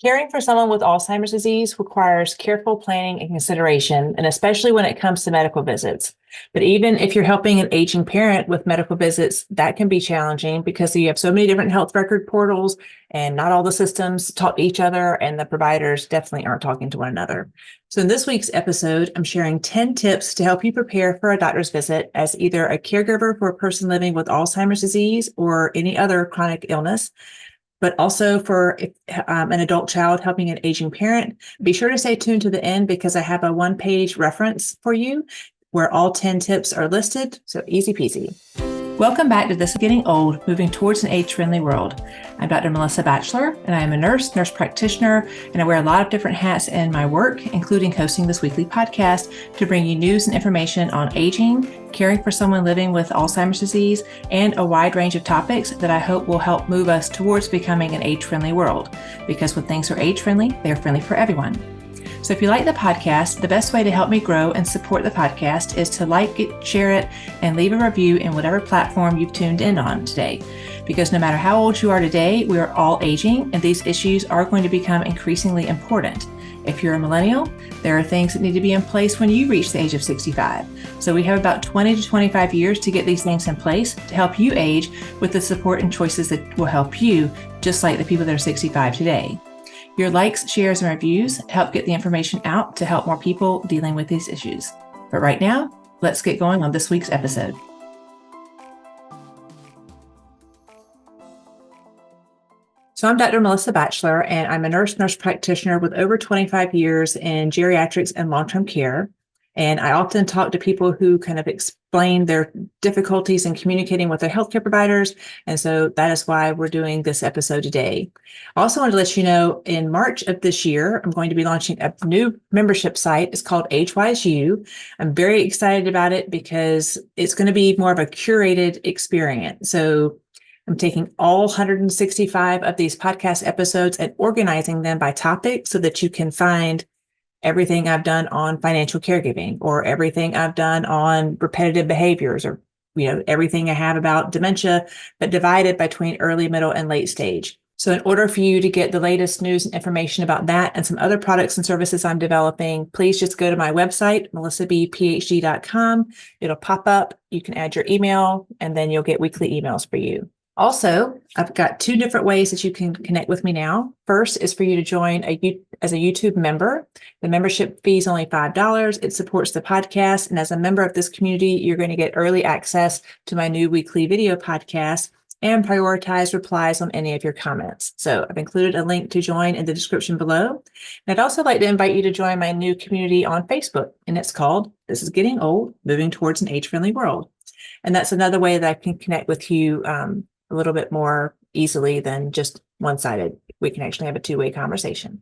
Caring for someone with Alzheimer's disease requires careful planning and consideration, and especially when it comes to medical visits. But even if you're helping an aging parent with medical visits, that can be challenging because you have so many different health record portals and not all the systems talk to each other, and the providers definitely aren't talking to one another. So in this week's episode, I'm sharing 10 tips to help you prepare for a doctor's visit as either a caregiver for a person living with Alzheimer's disease or any other chronic illness, but also for an adult child helping an aging parent. Be sure to stay tuned to the end because I have a one-page reference for you where all 10 tips are listed, so easy peasy. Welcome back to This is Getting Old, Moving Towards an Age-Friendly World. I'm Dr. Melissa Batchelor, and I am a nurse practitioner, and I wear a lot of different hats in my work, including hosting this weekly podcast to bring you news and information on aging, caring for someone living with Alzheimer's disease, and a wide range of topics that I hope will help move us towards becoming an age-friendly world. Because when things are age-friendly, they're friendly for everyone. So if you like the podcast, the best way to help me grow and support the podcast is to like it, share it, and leave a review in whatever platform you've tuned in on today. Because no matter how old you are today, we are all aging, and these issues are going to become increasingly important. If you're a millennial, there are things that need to be in place when you reach the age of 65. So we have about 20 to 25 years to get these things in place to help you age with the support and choices that will help you, just like the people that are 65 today. Your likes, shares, and reviews help get the information out to help more people dealing with these issues. But right now, let's get going on this week's episode. So I'm Dr. Melissa Batchelor, and I'm a nurse practitioner with over 25 years in geriatrics and long-term care. And I often talk to people who kind of explain their difficulties in communicating with their healthcare providers. And so that is why we're doing this episode today. I also wanted to let you know in March of this year, I'm going to be launching a new membership site. It's called AgeWiseU. I'm very excited about it because it's going to be more of a curated experience. So I'm taking all 165 of these podcast episodes and organizing them by topic so that you can find everything I've done on financial caregiving, or everything I've done on repetitive behaviors, or everything I have about dementia, but divided between early, middle, and late stage. So in order for you to get the latest news and information about that and some other products and services I'm developing, please just go to my website, melissabphd.com. It'll pop up. You can add your email, and then you'll get weekly emails for you. Also, I've got two different ways that you can connect with me now. First is for you to join as a YouTube member. The membership fee is only $5. It supports the podcast. And as a member of this community, you're going to get early access to my new weekly video podcast and prioritize replies on any of your comments. So I've included a link to join in the description below. And I'd also like to invite you to join my new community on Facebook. And it's called This is Getting Old, Moving Towards an Age-Friendly World. And that's another way that I can connect with you a little bit more easily than just one-sided. We can actually have a two-way conversation.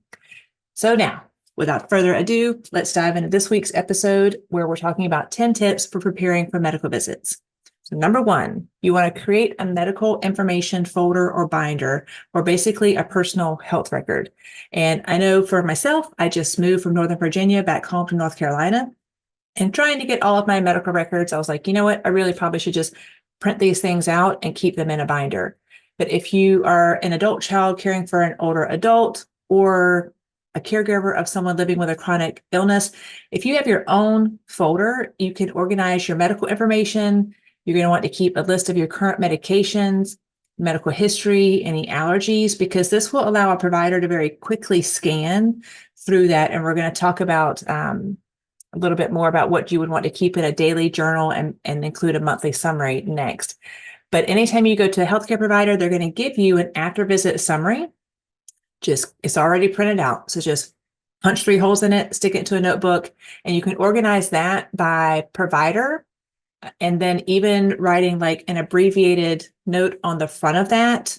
So now, without further ado, let's dive into this week's episode where we're talking about 10 tips for preparing for medical visits. So number one, you want to create a medical information folder or binder, or basically a personal health record. And I know for myself, I just moved from Northern Virginia back home to North Carolina, and trying to get all of my medical records, I was like, you know what, I really probably should just print these things out and keep them in a binder. But if you are an adult child caring for an older adult, or a caregiver of someone living with a chronic illness, if you have your own folder, you can organize your medical information. You're going to want to keep a list of your current medications, medical history, any allergies, because this will allow a provider to very quickly scan through that. And we're going to talk about a little bit more about what you would want to keep in a daily journal and include a monthly summary next. But anytime you go to a healthcare provider, they're going to give you an after visit summary. It's already printed out. So just punch 3 holes in it, stick it into a notebook, and you can organize that by provider. And then even writing like an abbreviated note on the front of that,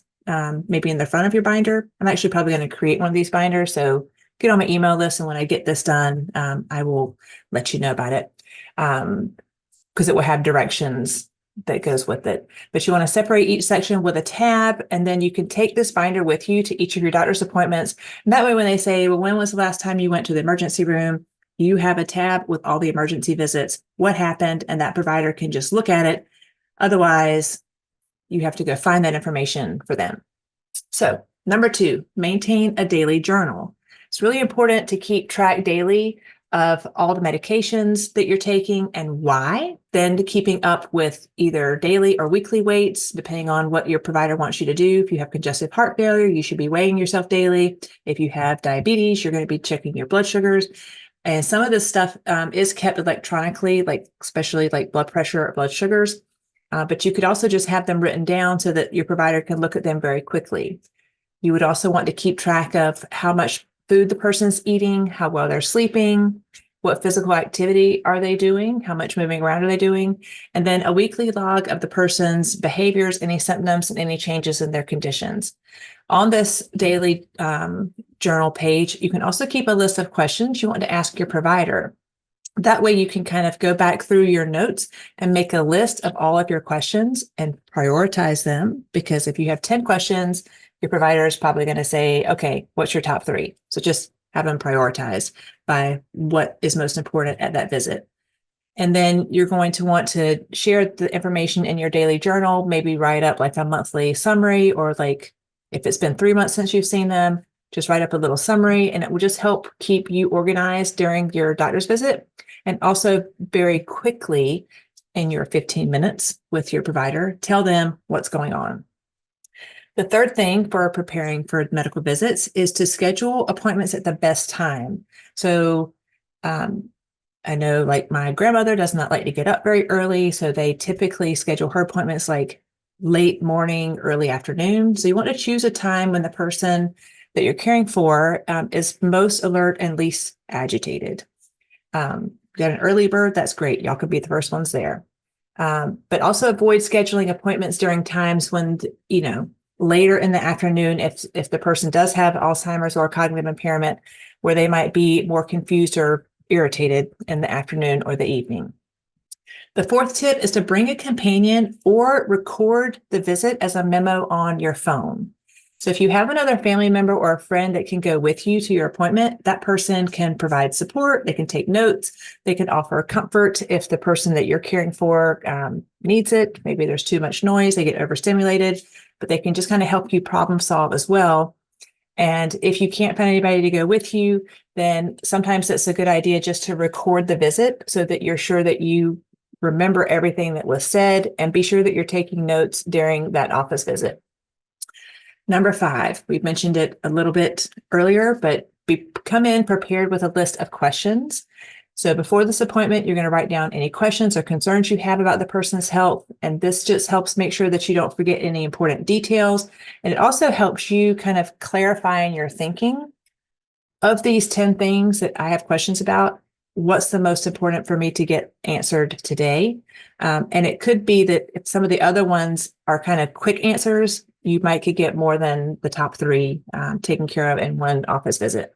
maybe in the front of your binder. I'm actually probably going to create one of these binders. So get on my email list, and when I get this done, I will let you know about it, because it will have directions that goes with it. But you want to separate each section with a tab, and then you can take this binder with you to each of your doctor's appointments. And that way, when they say, well, when was the last time you went to the emergency room? You have a tab with all the emergency visits, what happened, and that provider can just look at it. Otherwise, you have to go find that information for them. So Number 2, maintain a daily journal. It's really important to keep track daily of all the medications that you're taking and why, then to keeping up with either daily or weekly weights, depending on what your provider wants you to do. If you have congestive heart failure, you should be weighing yourself daily. If you have diabetes, you're going to be checking your blood sugars. And some of this stuff is kept electronically, like especially like blood pressure or blood sugars. But you could also just have them written down so that your provider can look at them very quickly. You would also want to keep track of how much food the person's eating, how well they're sleeping, what physical activity are they doing, how much moving around are they doing, and then a weekly log of the person's behaviors, any symptoms, and any changes in their conditions. On this daily journal page, you can also keep a list of questions you want to ask your provider. That way you can kind of go back through your notes and make a list of all of your questions and prioritize them, because if you have 10 questions, your provider is probably going to say, okay, what's your top 3? So just have them prioritized by what is most important at that visit. And then you're going to want to share the information in your daily journal, maybe write up like a monthly summary, or like if it's been 3 months since you've seen them, just write up a little summary, and it will just help keep you organized during your doctor's visit. And also very quickly in your 15 minutes with your provider, tell them what's going on. The third thing for preparing for medical visits is to schedule appointments at the best time. So I know like my grandmother does not like to get up very early, so they typically schedule her appointments like late morning, early afternoon. So you want to choose a time when the person that you're caring for is most alert and least agitated. Got an early bird, that's great. Y'all could be the first ones there. But also avoid scheduling appointments during times when, later in the afternoon, if the person does have Alzheimer's or cognitive impairment, where they might be more confused or irritated in the afternoon or the evening. The fourth tip is to bring a companion or record the visit as a memo on your phone. So if you have another family member or a friend that can go with you to your appointment, that person can provide support. They can take notes. They can offer comfort if the person that you're caring for needs it. Maybe there's too much noise, they get overstimulated, but they can just kind of help you problem solve as well. And if you can't find anybody to go with you, then sometimes it's a good idea just to record the visit so that you're sure that you remember everything that was said, and be sure that you're taking notes during that office visit. Number 5, we've mentioned it a little bit earlier, but come in prepared with a list of questions. So before this appointment, you're going to write down any questions or concerns you have about the person's health. And this just helps make sure that you don't forget any important details. And it also helps you kind of clarify in your thinking of these 10 things that I have questions about. What's the most important for me to get answered today? And it could be that if some of the other ones are kind of quick answers, you might could get more than the top 3 taken care of in one office visit.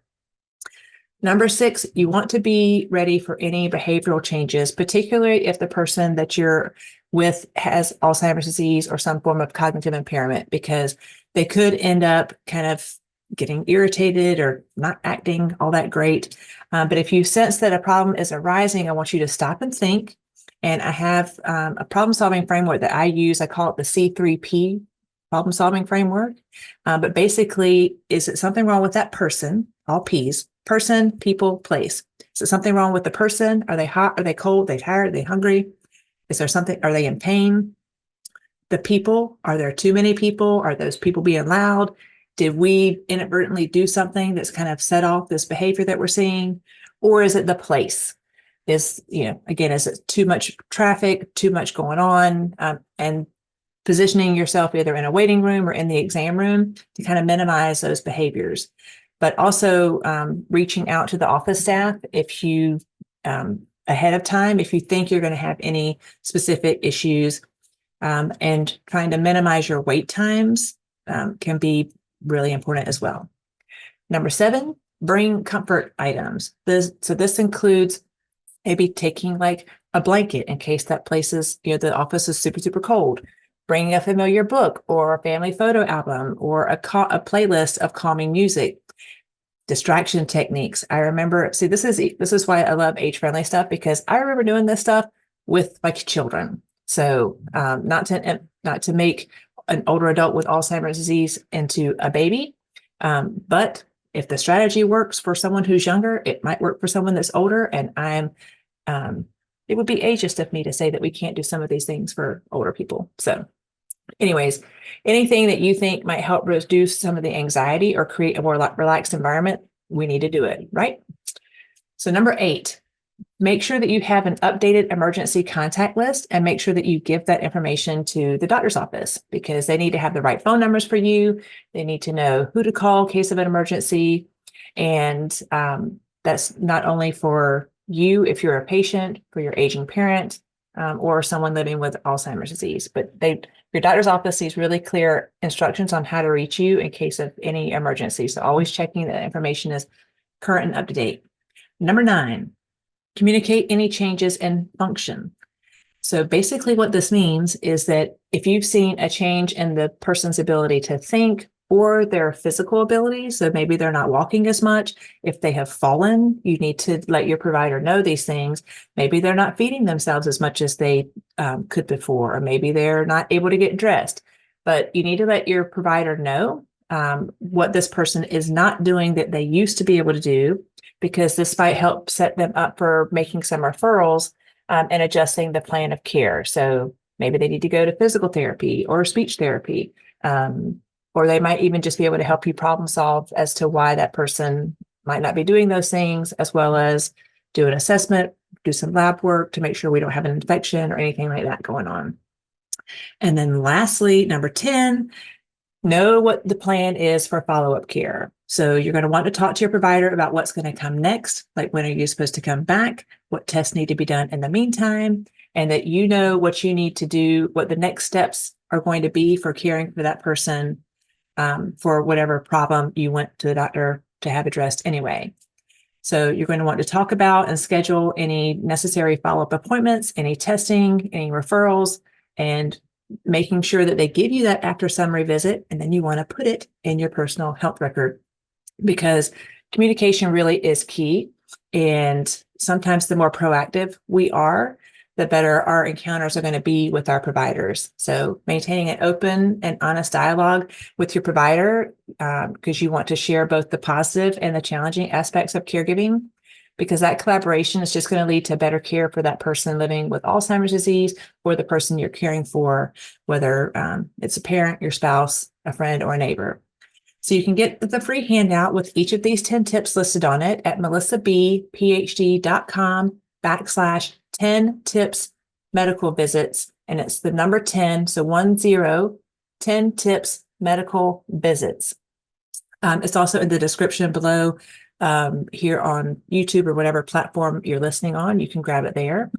Number 6, you want to be ready for any behavioral changes, particularly if the person that you're with has Alzheimer's disease or some form of cognitive impairment, because they could end up kind of getting irritated or not acting all that great. But if you sense that a problem is arising, I want you to stop and think. And I have a problem-solving framework that I use. I call it the C3P problem-solving framework. But basically, is it something wrong with that person? All P's. Person, people, place. Is there something wrong with the person? Are they hot? Are they cold? Are they tired? Are they hungry? Is there something? Are they in pain? The people, are there too many people? Are those people being loud? Did we inadvertently do something that's kind of set off this behavior that we're seeing? Or is it the place? Again, is it too much traffic, too much going on? And positioning yourself either in a waiting room or in the exam room to kind of minimize those behaviors. But also reaching out to the office staff if you, ahead of time, if you think you're going to have any specific issues, and trying to minimize your wait times can be really important as well. Number 7, bring comfort items. This includes maybe taking like a blanket in case that place is, the office is super, super cold. Bringing a familiar book or a family photo album or a playlist of calming music. Distraction techniques. I remember, this is why I love age-friendly stuff, because I remember doing this stuff with my children. So not to make an older adult with Alzheimer's disease into a baby, But if the strategy works for someone who's younger, it might work for someone that's older. And it would be ageist of me to say that we can't do some of these things for older people. So anyways, anything that you think might help reduce some of the anxiety or create a more relaxed environment, we need to do it, right? So number 8, make sure that you have an updated emergency contact list and make sure that you give that information to the doctor's office because they need to have the right phone numbers for you. They need to know who to call in case of an emergency. And that's not only for you, if you're a patient, for your aging parent, or someone living with Alzheimer's disease, but your doctor's office sees really clear instructions on how to reach you in case of any emergency. So always checking that information is current and up to date. Number 9, communicate any changes in function. So basically what this means is that if you've seen a change in the person's ability to think or their physical ability, so maybe they're not walking as much, if they have fallen, you need to let your provider know these things. Maybe they're not feeding themselves as much as they could before, or maybe they're not able to get dressed. But you need to let your provider know what this person is not doing that they used to be able to do, because this might help set them up for making some referrals and adjusting the plan of care. So maybe they need to go to physical therapy or speech therapy, or they might even just be able to help you problem solve as to why that person might not be doing those things, as well as do an assessment, do some lab work to make sure we don't have an infection or anything like that going on. And then lastly, number 10, know what the plan is for follow-up care. So you're going to want to talk to your provider about what's going to come next, like when are you supposed to come back, what tests need to be done in the meantime, and that you know what you need to do, what the next steps are going to be for caring for that person for whatever problem you went to the doctor to have addressed anyway. So you're going to want to talk about and schedule any necessary follow-up appointments, any testing, any referrals, and making sure that they give you that after summary visit. And then you want to put it in your personal health record, because communication really is key. And sometimes the more proactive we are, the better our encounters are going to be with our providers. So maintaining an open and honest dialogue with your provider, because you want to share both the positive and the challenging aspects of caregiving, because that collaboration is just going to lead to better care for that person living with Alzheimer's disease or the person you're caring for, whether it's a parent, your spouse, a friend, or a neighbor. So you can get the free handout with each of these 10 tips listed on it at melissabphd.com/10 tips medical visits. And it's the number 10, so 10 tips medical visits. It's also in the description below here on YouTube or whatever platform you're listening on. You can grab it there.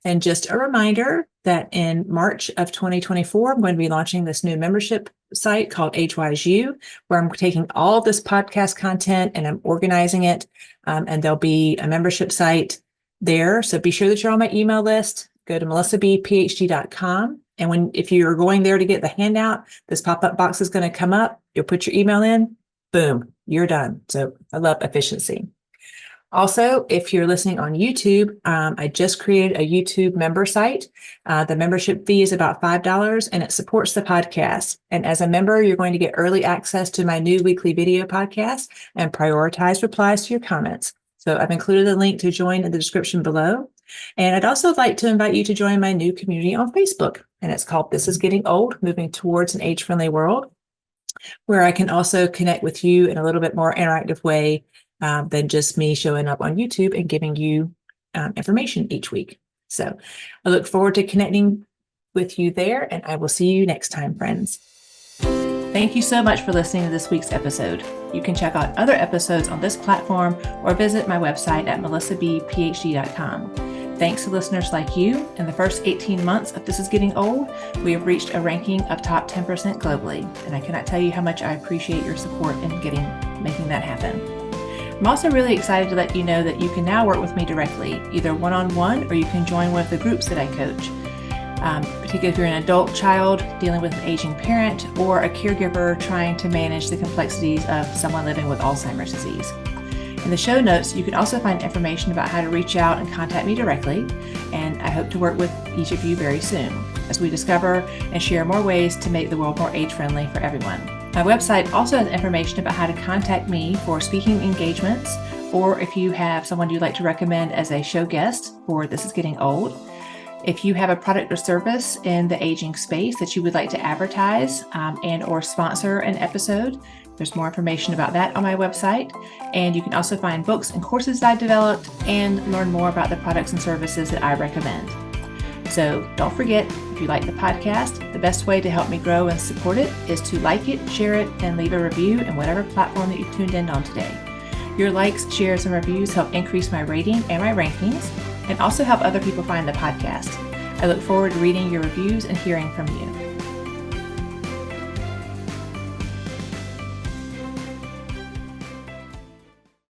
And just a reminder that in March of 2024, I'm going to be launching this new membership site called AgeWiseU, where I'm taking all this podcast content and I'm organizing it. And there'll be a membership site there. So be sure that you're on my email list. Go to melissabphd.com. And if you're going there to get the handout, this pop-up box is going to come up. You'll put your email in. Boom, you're done. So I love efficiency. Also, if you're listening on YouTube, I just created a YouTube member site. The membership fee is about $5 and it supports the podcast. And as a member, you're going to get early access to my new weekly video podcast and prioritized replies to your comments. So I've included a link to join in the description below. And I'd also like to invite you to join my new community on Facebook. And it's called This Is Getting Old, Moving Towards an Age-Friendly World, where I can also connect with you in a little bit more interactive way than just me showing up on YouTube and giving you information each week. So I look forward to connecting with you there, and I will see you next time, friends. Thank you so much for listening to this week's episode. You can check out other episodes on this platform or visit my website at melissabphd.com. Thanks to listeners like you, in the first 18 months of This Is Getting Old, we have reached a ranking of top 10% globally, and I cannot tell you how much I appreciate your support in making that happen. I'm also really excited to let you know that you can now work with me directly, either one-on-one or you can join one of the groups that I coach. Particularly if you're an adult child dealing with an aging parent or a caregiver trying to manage the complexities of someone living with Alzheimer's disease. In the show notes, you can also find information about how to reach out and contact me directly, and I hope to work with each of you very soon as we discover and share more ways to make the world more age-friendly for everyone. My website also has information about how to contact me for speaking engagements, or if you have someone you'd like to recommend as a show guest for This Is Getting Old. If you have a product or service in the aging space that you would like to advertise and or sponsor an episode, there's more information about that on my website. And you can also find books and courses that I developed and learn more about the products and services that I recommend. So don't forget, if you like the podcast, the best way to help me grow and support it is to like it, share it, and leave a review in whatever platform that you've tuned in on today. Your likes, shares, and reviews help increase my rating and my rankings, and also help other people find the podcast. I look forward to reading your reviews and hearing from you.